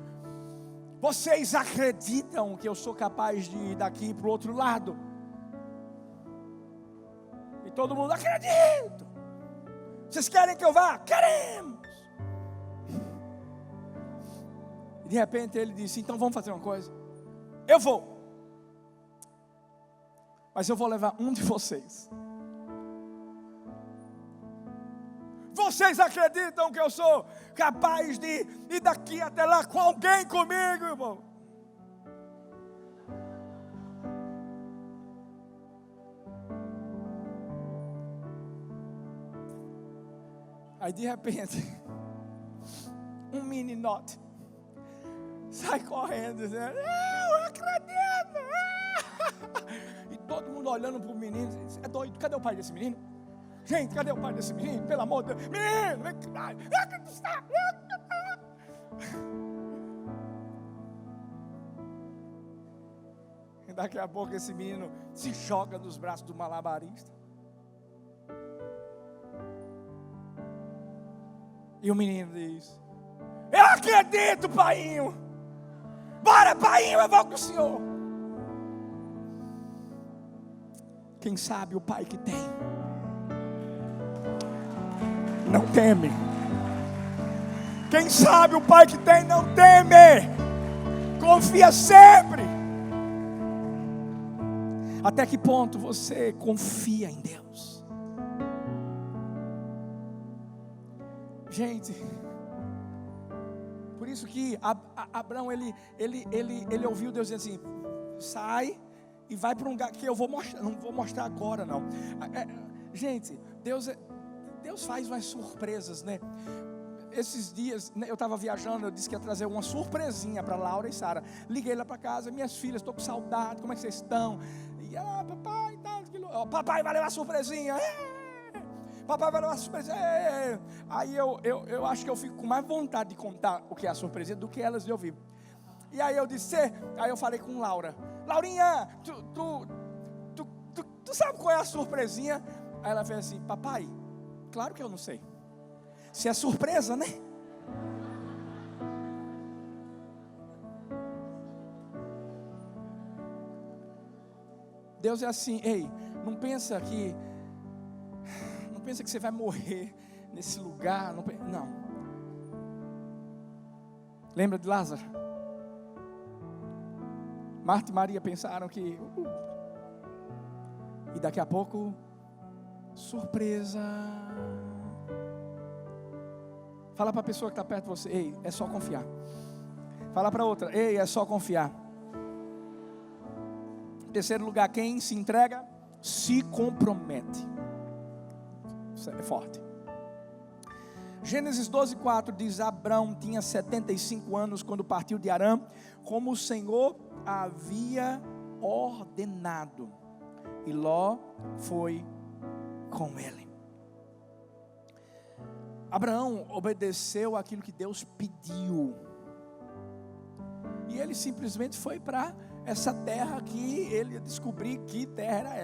vocês acreditam que eu sou capaz de ir daqui para o outro lado? E todo mundo: acredito. Vocês querem que eu vá? Queremos. E de repente ele disse: então vamos fazer uma coisa. Eu vou. Mas eu vou levar um de vocês. Vocês acreditam que eu sou capaz de ir daqui até lá com alguém comigo, irmão? Aí de repente, um meninote sai correndo dizendo: eu acredito. E todo mundo olhando para o menino: é doido, cadê o pai desse menino? Gente, cadê o pai desse menino? Pelo amor de Deus, menino, vem cá. E daqui a pouco esse menino se joga nos braços do malabarista. E o menino diz: eu acredito, painho. Bora, painho, eu vou com o senhor. Quem sabe o pai que tem não teme. Quem sabe o pai que tem não teme. Confia sempre. Até que ponto você confia em Deus? Gente, por isso que Abraão ele ouviu Deus dizer assim: sai e vai para um lugar que eu vou mostrar. Não vou mostrar agora não. Gente, Deus faz umas surpresas, né? Esses dias, né, eu estava viajando, eu disse que ia trazer uma surpresinha para Laura e Sara. Liguei lá para casa: minhas filhas, estou com saudade, como é que vocês estão? E ela: papai, papai vai levar surpresinha. Papai vai levar surpresinha. Aí eu acho que eu fico com mais vontade de contar o que é a surpresinha do que elas de ouvir. E aí eu disse, aí eu falei com Laura: Laurinha, tu sabe qual é a surpresinha? Aí ela fez assim: papai, claro que eu não sei. Se é surpresa, né? Deus é assim: ei, não pensa que você vai morrer nesse lugar. Não. Lembra de Lázaro? Marta e Maria pensaram que e daqui a pouco, surpresa. Fala para a pessoa que está perto de você: ei, é só confiar. Fala para outra: ei, é só confiar. Em terceiro lugar, quem se entrega se compromete. Isso é forte. Gênesis 12:4 diz: Abrão tinha 75 anos quando partiu de Harã, como o Senhor havia ordenado, e Ló foi com ele. Abraão obedeceu aquilo que Deus pediu, e ele simplesmente foi para essa terra que ele ia descobrir que terra era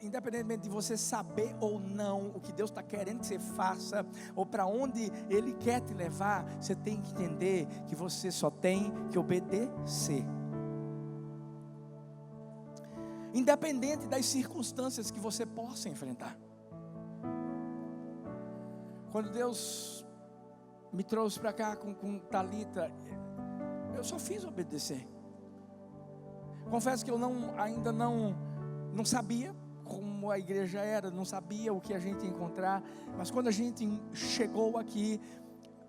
independentemente de você saber ou não o que Deus está querendo que você faça, ou para onde Ele quer te levar, você tem que entender que você só tem que obedecer. Independente das circunstâncias que você possa enfrentar. Quando Deus me trouxe para cá com Thalita, eu só fiz obedecer. Confesso que eu ainda não sabia como a igreja era, não sabia o que a gente ia encontrar, mas quando a gente chegou aqui,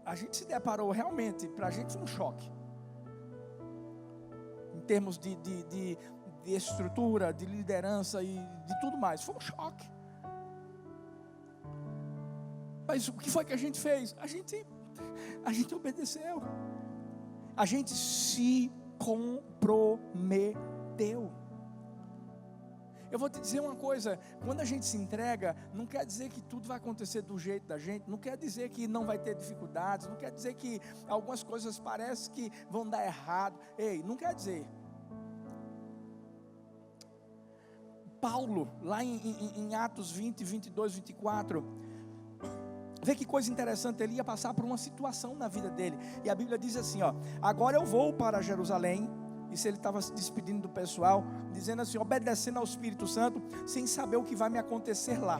a gente se deparou realmente, para a gente foi um choque, em termos de estrutura, de liderança e de tudo mais, foi um choque. Mas o que foi que a gente fez? A gente obedeceu, a gente se comprometeu. Eu vou te dizer uma coisa, quando a gente se entrega, não quer dizer que tudo vai acontecer do jeito da gente, não quer dizer que não vai ter dificuldades, não quer dizer que algumas coisas parecem que vão dar errado. Ei, não quer dizer. Paulo, lá em Atos 20, 22, 24, vê que coisa interessante, ele ia passar por uma situação na vida dele, e a Bíblia diz assim, agora eu vou para Jerusalém. Isso ele estava se despedindo do pessoal, dizendo assim, obedecendo ao Espírito Santo, sem saber o que vai me acontecer lá.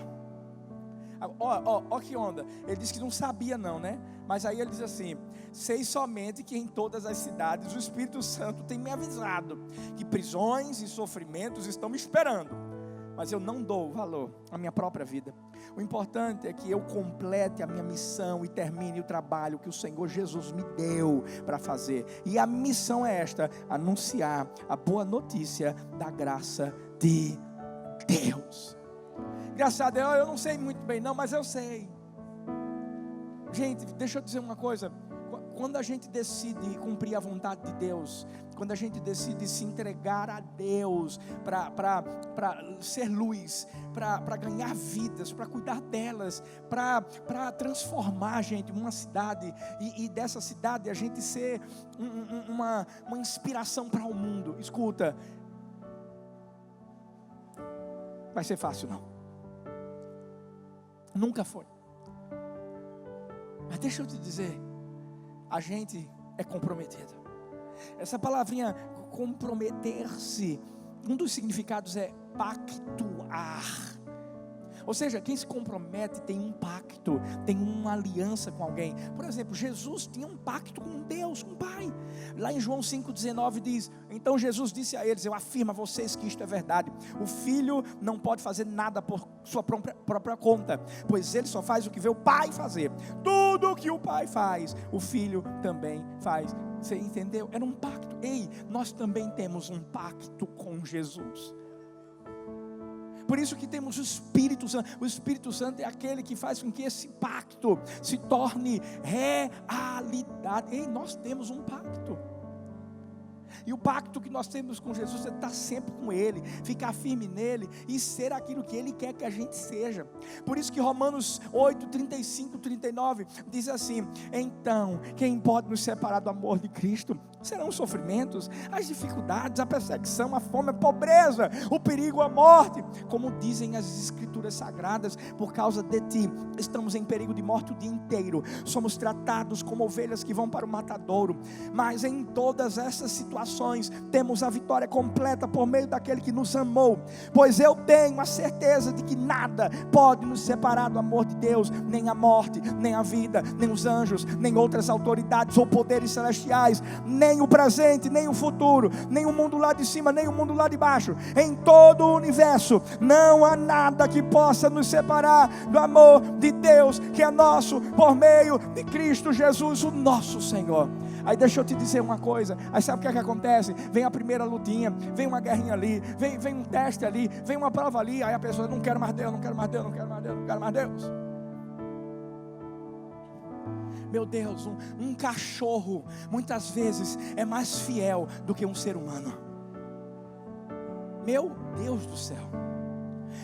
Ó que onda, ele disse que não sabia não, né? Mas aí ele diz assim, sei somente que em todas as cidades o Espírito Santo tem me avisado, que prisões e sofrimentos estão me esperando, mas eu não dou valor à minha própria vida. O importante é que eu complete a minha missão e termine o trabalho que o Senhor Jesus me deu para fazer. E a missão é esta: anunciar a boa notícia da graça de Deus. Graças a Deus, eu não sei muito bem não, mas eu sei. Gente, deixa eu dizer uma coisa. Quando a gente decide cumprir a vontade de Deus, quando a gente decide se entregar a Deus para ser luz, para ganhar vidas, para cuidar delas, para transformar, gente, uma cidade, e dessa cidade a gente ser uma inspiração para o mundo. Escuta, vai ser fácil não, nunca foi. Mas deixa eu te dizer, a gente é comprometido. Essa palavrinha comprometer-se, um dos significados é pactuar. Ou seja, quem se compromete tem um pacto, tem uma aliança com alguém. Por exemplo, Jesus tinha um pacto com Deus, com o Pai. Lá em João 5,19 diz, então Jesus disse a eles, eu afirmo a vocês que isto é verdade, o Filho não pode fazer nada por sua própria conta, pois ele só faz o que vê o Pai fazer. Tudo o que o Pai faz, o Filho também faz. Você entendeu? Era um pacto. Ei, nós também temos um pacto com Jesus. Por isso que temos o Espírito Santo. O Espírito Santo é aquele que faz com que esse pacto se torne realidade. Ei, nós temos um pacto. E o pacto que nós temos com Jesus é estar sempre com Ele, ficar firme nele e ser aquilo que Ele quer que a gente seja. Por isso que Romanos 8, 35, 39 diz assim, então, quem pode nos separar do amor de Cristo? Serão os sofrimentos, as dificuldades, a perseguição, a fome, a pobreza, o perigo, a morte. Como dizem as Escrituras Sagradas, por causa de ti, estamos em perigo de morte o dia inteiro. Somos tratados como ovelhas que vão para o matadouro. Mas em todas essas situações, temos a vitória completa por meio daquele que nos amou. Pois eu tenho a certeza de que nada pode nos separar do amor de Deus, nem a morte, nem a vida, nem os anjos, nem outras autoridades ou poderes celestiais, nem o presente, nem o futuro, nem o mundo lá de cima, nem o mundo lá de baixo. Em todo o universo não há nada que possa nos separar do amor de Deus, que é nosso por meio de Cristo Jesus, o nosso Senhor. Aí deixa eu te dizer uma coisa, aí sabe o que é que acontece? Vem a primeira lutinha, vem uma guerrinha ali, vem um teste ali, vem uma prova ali, aí a pessoa, não quero mais Deus, não quero mais Deus, não quero mais Deus, não quero mais Deus. Meu Deus, um cachorro muitas vezes é mais fiel do que um ser humano. Meu Deus do céu.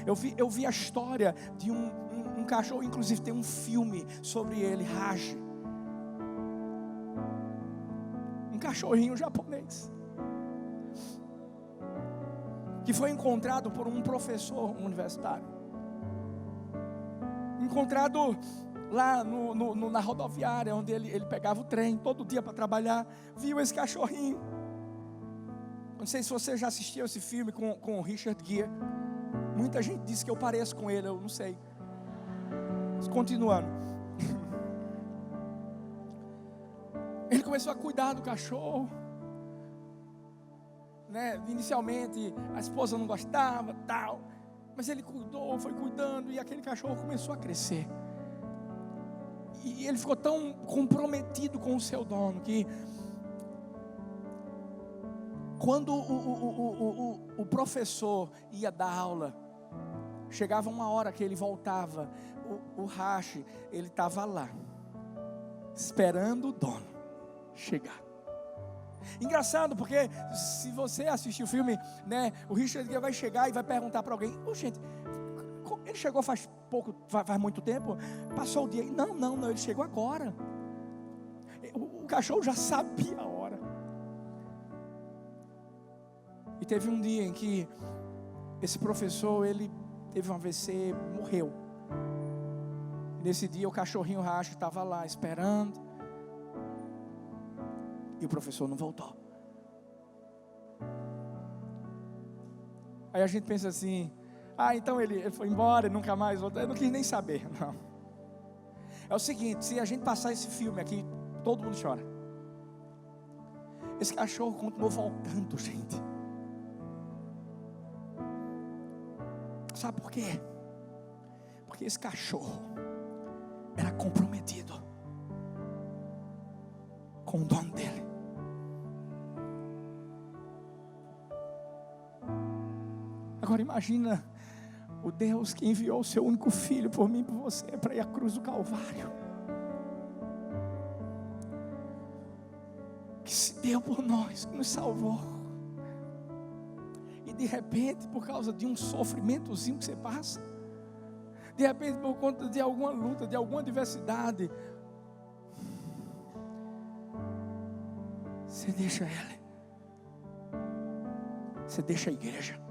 Eu vi a história de um cachorro, inclusive tem um filme sobre ele, Raj. Um cachorrinho japonês. que foi encontrado por um professor universitário. Encontrado lá na rodoviária, onde ele pegava o trem todo dia para trabalhar. Viu esse cachorrinho. Não sei se você já assistiu esse filme com o Richard Gere. Muita gente disse que eu pareço com ele, eu não sei. Mas continuando. Ele começou a cuidar do cachorro, né? Inicialmente a esposa não gostava, tal, mas ele cuidou, foi cuidando, e aquele cachorro começou a crescer. E ele ficou tão comprometido com o seu dono que quando o professor ia dar aula, chegava uma hora que ele voltava, o Rashi, ele estava lá, esperando o dono chegar. Engraçado, porque se você assistir o filme, né, o Richard Gere vai chegar e vai perguntar para alguém: oh, gente, ele chegou faz muito tempo? Passou o dia? Não, ele chegou agora. O cachorro já sabia a hora. E teve um dia em que esse professor, ele teve um AVC, morreu. Nesse dia o cachorrinho Racho estava lá esperando, e o professor não voltou. Aí a gente pensa assim: ah, então ele foi embora e nunca mais voltou. Eu não quis nem saber. Não. É o seguinte: se a gente passar esse filme aqui, todo mundo chora. Esse cachorro continuou voltando, gente. Sabe por quê? Porque esse cachorro era comprometido com o dono dele. Agora imagina o Deus que enviou o seu único filho por mim e por você para ir à cruz do Calvário, que se deu por nós, que nos salvou. E de repente, por causa de um sofrimentozinho que você passa, de repente por conta de alguma luta, de alguma adversidade, você deixa ele, você deixa a igreja.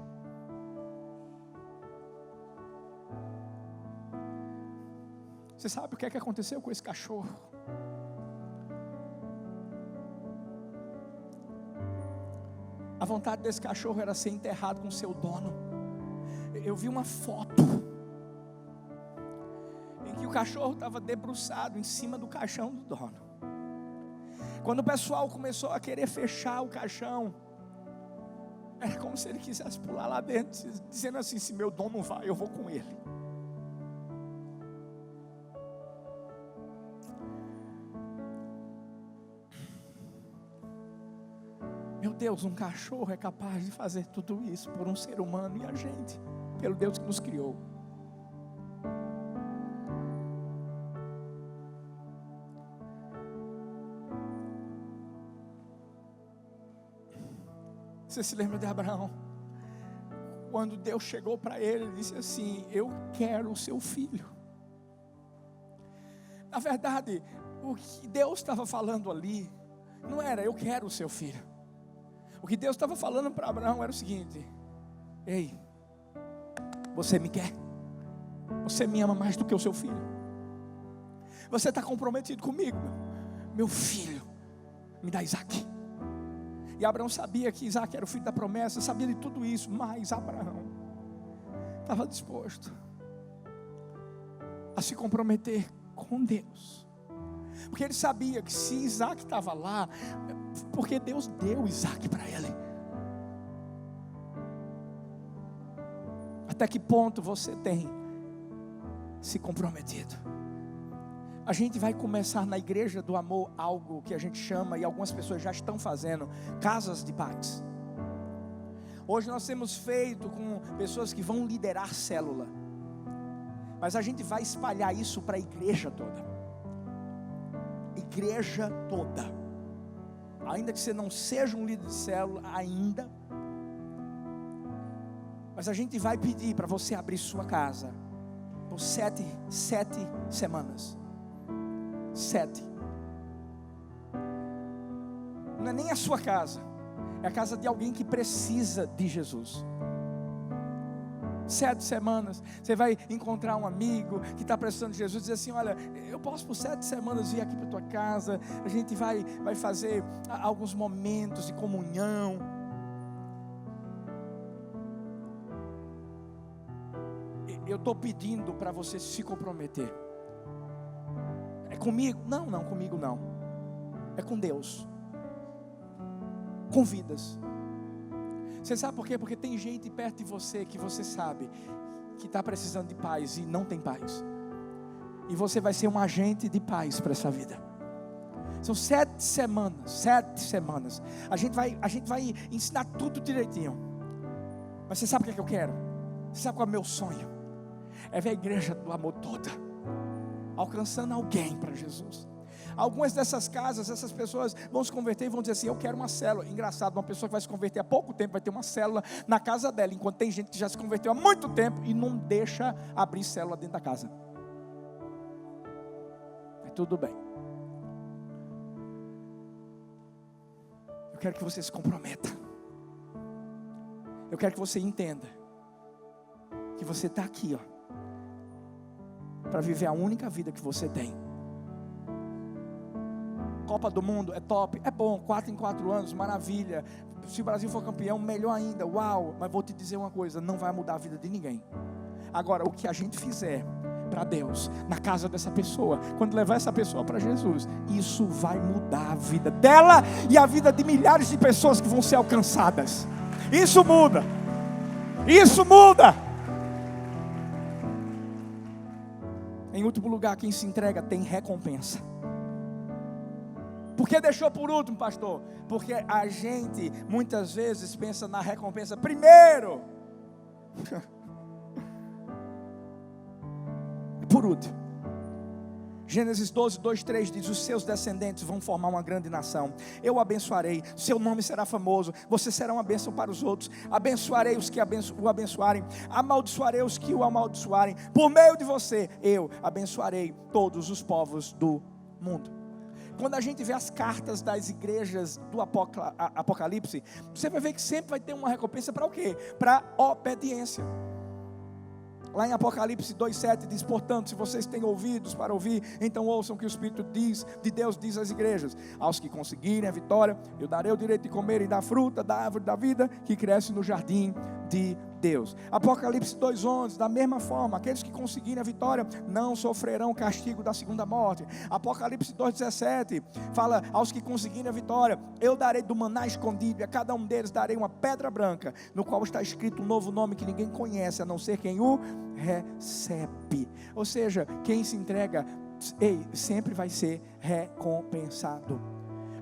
Você sabe o que é que aconteceu com esse cachorro? A vontade desse cachorro era ser enterrado com seu dono. Eu vi uma foto em que o cachorro estava debruçado em cima do caixão do dono. Quando o pessoal começou a querer fechar o caixão, era como se ele quisesse pular lá dentro, dizendo assim: se meu dono não vai, eu vou com ele. Meu Deus, um cachorro é capaz de fazer tudo isso por um ser humano e a gente, pelo Deus que nos criou. Você se lembra de Abraão? Quando Deus chegou para ele, ele disse assim: eu quero o seu filho. Na verdade, o que Deus estava falando ali não era eu quero o seu filho. O que Deus estava falando para Abraão era o seguinte: ei, você me quer? Você me ama mais do que o seu filho? Você está comprometido comigo? Meu filho, me dá Isaac. E Abraão sabia que Isaac era o filho da promessa, sabia de tudo isso, mas Abraão estava disposto a se comprometer com Deus, porque ele sabia que se Isaac estava lá, porque Deus deu Isaac para ele. Até que ponto você tem se comprometido? A gente vai começar na igreja do amor algo que a gente chama, e algumas pessoas já estão fazendo, casas de paz. Hoje nós temos feito com pessoas que vão liderar célula, mas a gente vai espalhar isso para a igreja toda. Igreja toda. Ainda que você não seja um líder de célula ainda, mas a gente vai pedir para você abrir sua casa por 7 semanas. 7. Não é nem a sua casa, é a casa de alguém que precisa de Jesus. 7 semanas. Você vai encontrar um amigo que está precisando de Jesus e dizer assim: olha, eu posso por 7 semanas vir aqui para tua casa, a gente vai fazer alguns momentos de comunhão. Eu estou pedindo para você se comprometer. É comigo? Não, comigo não. É com Deus. Com vidas. Você sabe por quê? Porque tem gente perto de você que você sabe que está precisando de paz e não tem paz. E você vai ser um agente de paz para essa vida. São 7 semanas. A gente vai ensinar tudo direitinho. Mas você sabe o que eu quero? Você sabe qual é o meu sonho? É ver a igreja do amor toda alcançando alguém para Jesus. Algumas dessas casas, essas pessoas vão se converter e vão dizer assim: eu quero uma célula. Engraçado, uma pessoa que vai se converter há pouco tempo vai ter uma célula na casa dela, enquanto tem gente que já se converteu há muito tempo e não deixa abrir célula dentro da casa. É tudo bem. Eu quero que você se comprometa. Eu quero que você entenda que você está aqui, para viver a única vida que você tem. Copa do Mundo é top, é bom, 4 em 4 anos, maravilha. Se o Brasil for campeão, melhor ainda, uau. Mas vou te dizer uma coisa, não vai mudar a vida de ninguém. Agora, o que a gente fizer para Deus, na casa dessa pessoa, quando levar essa pessoa para Jesus, isso vai mudar a vida dela e a vida de milhares de pessoas que vão ser alcançadas. Isso muda. Isso muda. Em último lugar, quem se entrega tem recompensa. Por que deixou por último, pastor? Porque a gente muitas vezes pensa na recompensa primeiro. Por último. Gênesis 12, 2, 3 diz: os seus descendentes vão formar uma grande nação. Eu o abençoarei, seu nome será famoso, você será uma bênção para os outros. Abençoarei os que o abençoarem, amaldiçoarei os que o amaldiçoarem. Por meio de você, eu abençoarei todos os povos do mundo. Quando a gente vê as cartas das igrejas do Apocalipse, você vai ver que sempre vai ter uma recompensa para o quê? Para obediência. Lá em Apocalipse 2,7 diz: portanto, se vocês têm ouvidos para ouvir, então ouçam o que o Espírito de Deus diz às igrejas. Aos que conseguirem a vitória, eu darei o direito de comerem da fruta da árvore da vida que cresce no jardim de Deus. Apocalipse 2,11, da mesma forma, aqueles que conseguirem a vitória não sofrerão o castigo da segunda morte. Apocalipse 2,17 fala: aos que conseguirem a vitória, eu darei do maná escondido, e a cada um deles darei uma pedra branca, no qual está escrito um novo nome que ninguém conhece, a não ser quem o recebe. Ou seja, quem se entrega, sempre vai ser recompensado.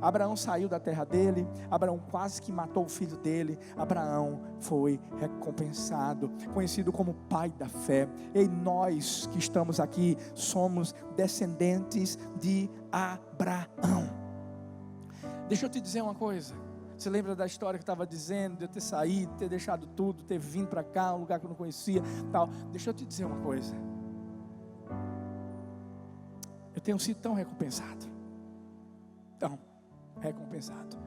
Abraão saiu da terra dele, Abraão quase que matou o filho dele, Abraão foi recompensado, conhecido como pai da fé. E nós que estamos aqui somos descendentes de Abraão. Deixa eu te dizer uma coisa. Você lembra da história que eu estava dizendo, de eu ter saído, ter deixado tudo, ter vindo para cá, um lugar que eu não conhecia, tal. Deixa eu te dizer uma coisa. Eu tenho sido tão recompensado, tão recompensado.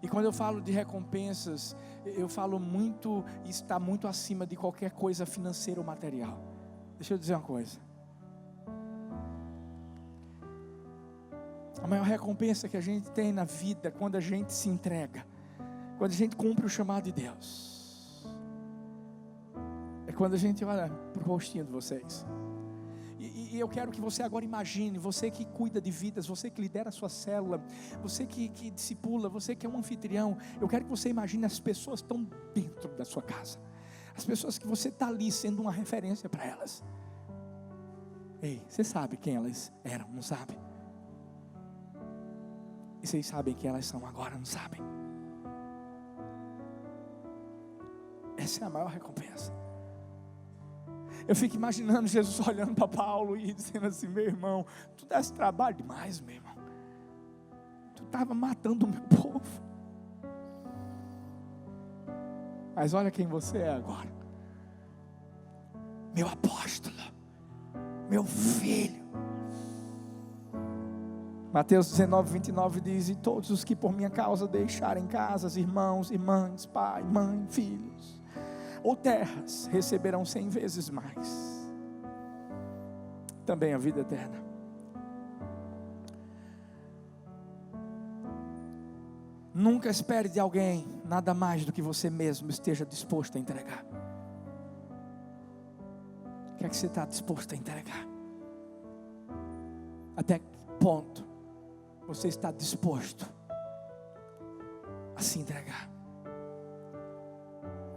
E quando eu falo de recompensas, eu falo muito, está muito acima de qualquer coisa financeira ou material. Deixa eu dizer uma coisa. A maior recompensa que a gente tem na vida, quando a gente se entrega, quando a gente cumpre o chamado de Deus, é quando a gente olha para o rostinho de vocês. E eu quero que você agora imagine, você que cuida de vidas, você que lidera a sua célula, você que discipula, você que é um anfitrião, eu quero que você imagine as pessoas que estão dentro da sua casa, as pessoas que você está ali sendo uma referência para elas. Ei, você sabe quem elas eram, não sabe? E vocês sabem quem elas são agora, não sabem? Essa é a maior recompensa. Eu fico imaginando Jesus olhando para Paulo e dizendo assim: meu irmão, tu desse trabalho demais, meu irmão. Tu estava matando o meu povo. Mas olha quem você é agora. Meu apóstolo, meu filho. Mateus 19, 29 diz: e todos os que por minha causa deixarem casas, irmãos, irmãs, pai, mãe, filhos ou terras, receberão 100 vezes mais, também a vida eterna. Nunca espere de alguém nada mais do que você mesmo esteja disposto a entregar. O que é que você está disposto a entregar? Até que ponto você está disposto a se entregar?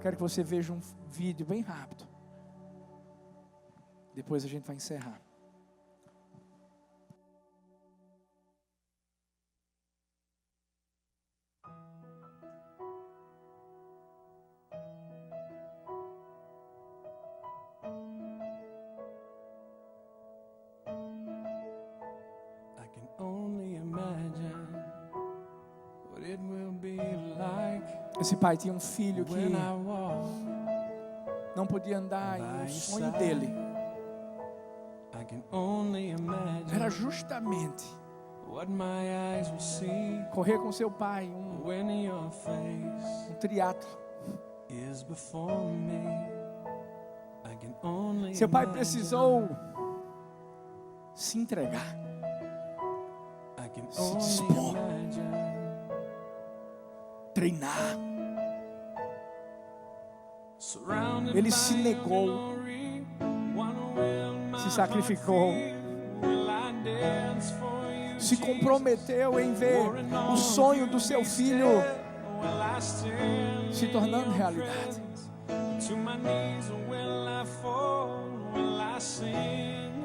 Quero que você veja um vídeo bem rápido. Depois a gente vai encerrar. Esse pai tinha um filho que não podia andar, e o sonho dele era justamente correr com seu pai um triatlo. Seu pai precisou se entregar, se dispor, treinar. Ele se negou, se sacrificou, se comprometeu em ver o sonho do seu filho se tornando realidade.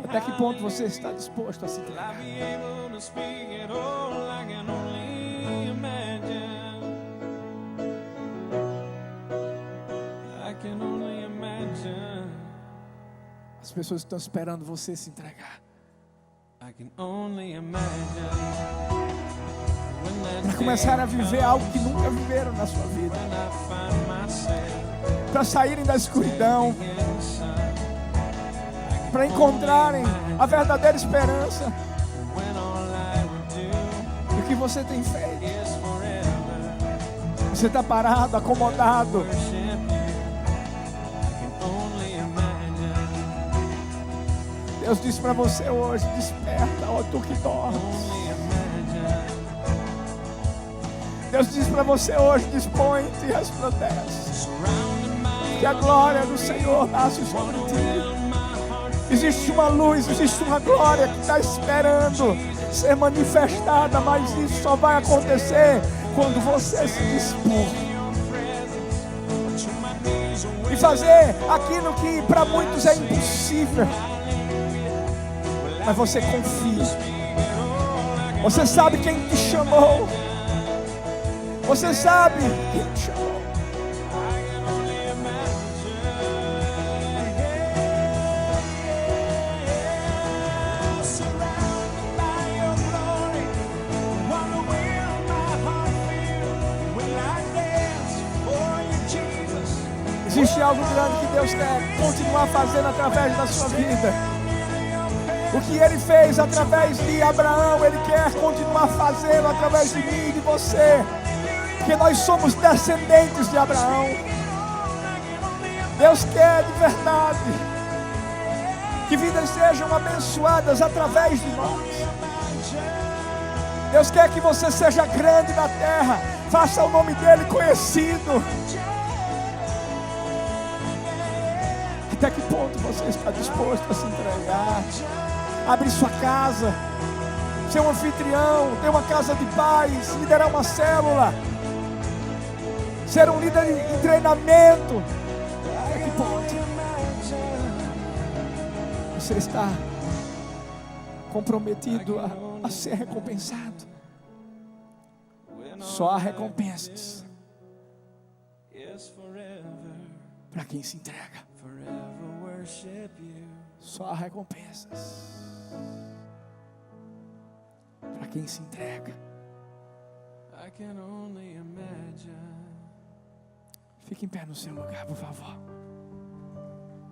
Até que ponto você está disposto a se entregar? As pessoas estão esperando você se entregar para começar a viver algo que nunca viveram na sua vida, para saírem da escuridão, para encontrarem a verdadeira esperança. E o que você tem feito? Você está parado, acomodado. Deus disse para você hoje: desperta, ó tu que dormes. Deus diz para você hoje: dispõe-te e resplandece, que a glória do Senhor nasce sobre ti. Existe uma luz, existe uma glória que está esperando ser manifestada, mas isso só vai acontecer quando você se dispor e fazer aquilo que para muitos é impossível. Mas você confia. Você sabe quem te chamou. Você sabe quem te chamou. Existe algo grande que Deus quer continuar fazendo através da sua vida. O que Ele fez através de Abraão, Ele quer continuar fazendo através de mim e de você, porque nós somos descendentes de Abraão. Deus quer de verdade que vidas sejam abençoadas através de nós. Deus quer que você seja grande na terra, faça o nome dEle conhecido. Até que ponto você está disposto a se entregar? Abrir sua casa, ser um anfitrião, ter uma casa de paz, liderar uma célula, ser um líder em treinamento. Até que ponto você está comprometido a ser recompensado? Só há recompensas para quem se entrega. Só há recompensas para quem se entrega. Fique em pé no seu lugar, por favor.